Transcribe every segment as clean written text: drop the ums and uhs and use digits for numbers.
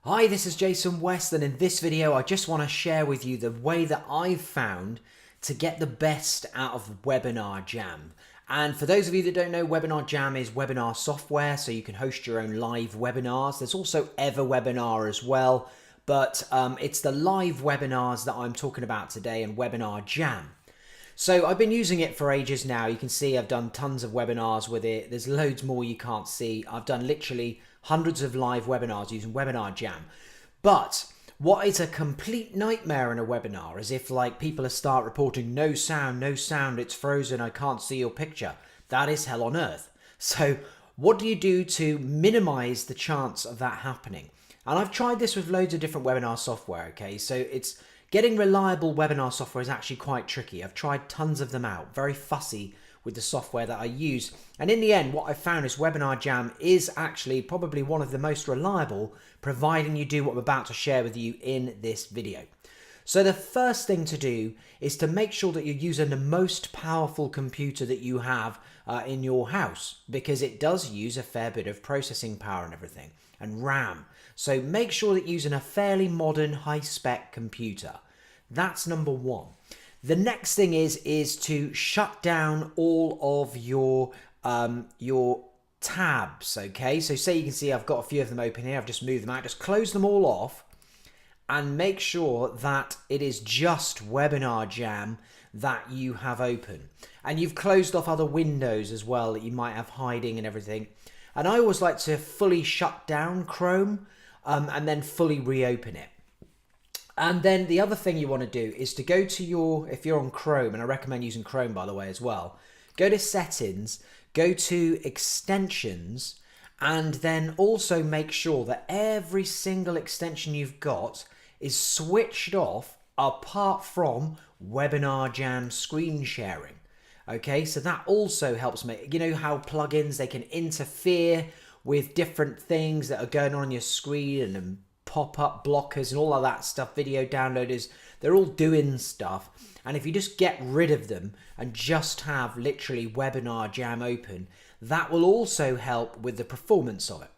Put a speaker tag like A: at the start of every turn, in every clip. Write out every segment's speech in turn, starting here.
A: Hi, this is Jason West, and in this video I just want to share with you the way that I've found to get the best out of Webinarjam. And for those of you that don't know, Webinarjam is webinar software, so you can host your own live webinars. There's also Webinar as well, but it's the live webinars that I'm talking about today in Webinarjam. So I've been using it for ages now. You can see I've done tons of webinars with it. There's loads more you can't see. I've done literally hundreds of live webinars using Webinarjam. But what is a complete nightmare in a webinar is if like people start reporting no sound, it's frozen, I can't see your picture. That is hell on earth. So what do you do to minimize the chance of that happening? And I've tried this with loads of different webinar software, okay? So it's getting reliable webinar software is actually quite tricky. I've tried tons of them out, very fussy with the software that I use. And in the end, what I found is Webinarjam is actually probably one of the most reliable, providing you do what I'm about to share with you in this video. So the first thing to do is to make sure that you're using the most powerful computer that you have in your house, because it does use a fair bit of processing power and everything, and RAM. So make sure that you're using a fairly modern, high-spec computer. That's number one. The next thing is to shut down all of your tabs, okay? So say you can see I've got a few of them open here. I've just moved them out. Just close them all off and make sure that it is just Webinarjam that you have open. And you've closed off other windows as well that you might have hiding and everything. And I always like to fully shut down Chrome and then fully reopen it. And then the other thing you want to do is to go to your, if you're on Chrome, and I recommend using Chrome by the way as well, go to settings, go to extensions, and then also make sure that every single extension you've got is switched off apart from Webinarjam screen sharing. Okay, so that also helps make, you know how plugins, they can interfere with different things that are going on your screen and pop-up blockers and all of that stuff, video downloaders, they're all doing stuff. And if you just get rid of them and just have literally Webinarjam open, that will also help with the performance of it.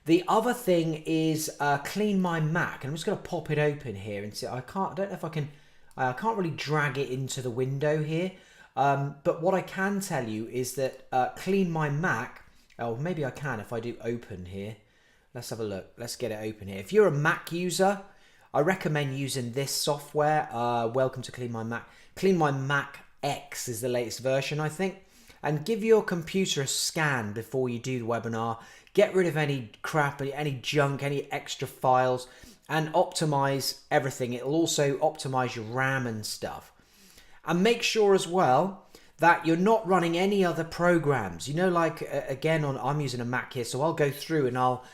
A: The other thing is Clean My Mac, and I'm just going to pop it open here and see. I don't know if I can. I can't really drag it into the window here, but what I can tell you is that Clean My Mac. Oh, maybe I can if I do open here. Let's have a look. Let's get it open here. If you're a Mac user, I recommend using this software. Welcome to Clean My Mac. Clean My Mac X is the latest version, I think. And give your computer a scan before you do the webinar. Get rid of any crap, any junk, any extra files, and optimize everything. It'll also optimize your RAM and stuff. And make sure as well that you're not running any other programs. You know, like again, I'm using a Mac here, so I'll go through and I'll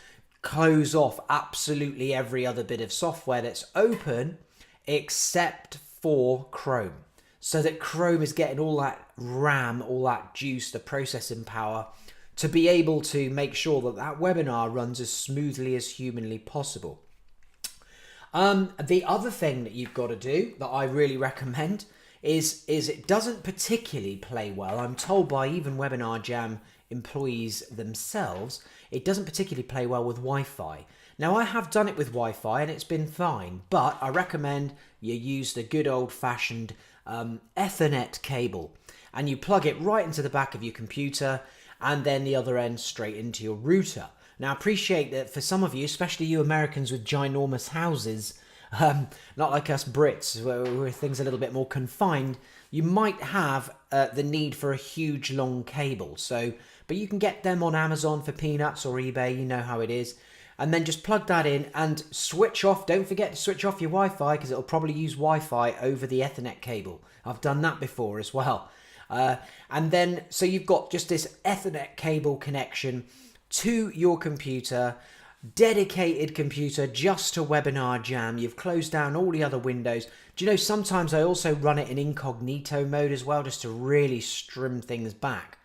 A: close off absolutely every other bit of software that's open except for Chrome, so that Chrome is getting all that RAM, all that juice, the processing power to be able to make sure that that webinar runs as smoothly as humanly possible. The other thing that you've got to do that I really recommend is it doesn't particularly play well. I'm told by even Webinarjam employees themselves, it doesn't particularly play well with Wi-Fi. Now I have done it with Wi-Fi and it's been fine, but I recommend you use the good old-fashioned Ethernet cable, and you plug it right into the back of your computer and then the other end straight into your router. Now appreciate that for some of you, especially you Americans with ginormous houses, not like us Brits where things are a little bit more confined, you might have the need for a huge long cable. So, but you can get them on Amazon for peanuts or eBay, you know how it is. And then just plug that in and switch off. Don't forget to switch off your Wi-Fi because it'll probably use Wi-Fi over the Ethernet cable. I've done that before as well. And then, so you've got just this Ethernet cable connection to your computer, dedicated computer just to Webinarjam. You've closed down all the other windows. Do you know, sometimes I also run it in incognito mode as well, just to really trim things back.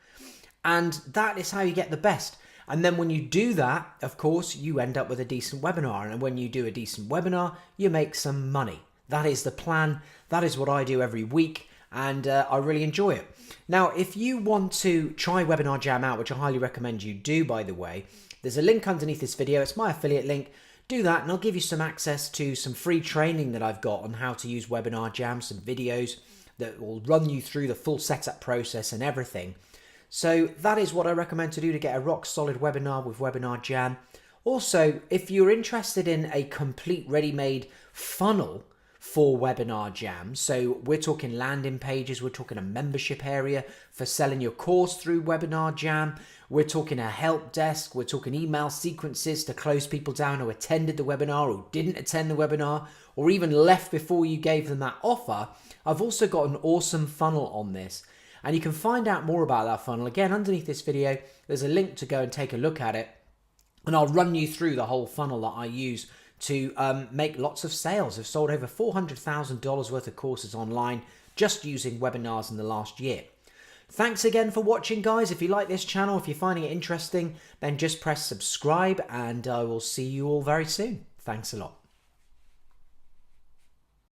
A: And that is how you get the best. And then when you do that, of course, you end up with a decent webinar. And when you do a decent webinar, you make some money. That is the plan. That is what I do every week. And I really enjoy it. Now, if you want to try Webinarjam out, which I highly recommend you do, by the way, there's a link underneath this video. It's my affiliate link. do that and I'll give you some access to some free training that I've got on how to use Webinarjam, some videos that will run you through the full setup process and everything. So that is what I recommend to do to get a rock solid webinar with Webinarjam. Also, if you're interested in a complete ready-made funnel for Webinarjam, so we're talking landing pages, we're talking a membership area for selling your course through Webinarjam, we're talking a help desk, we're talking email sequences to close people down who attended the webinar or didn't attend the webinar, or even left before you gave them that offer. I've also got an awesome funnel on this. And you can find out more about that funnel. Again, underneath this video, there's a link to go and take a look at it. And I'll run you through the whole funnel that I use to make lots of sales. I've sold over $400,000 worth of courses online just using webinars in the last year. Thanks again for watching, guys. If you like this channel, if you're finding it interesting, then just press subscribe and I will see you all very soon. Thanks a lot.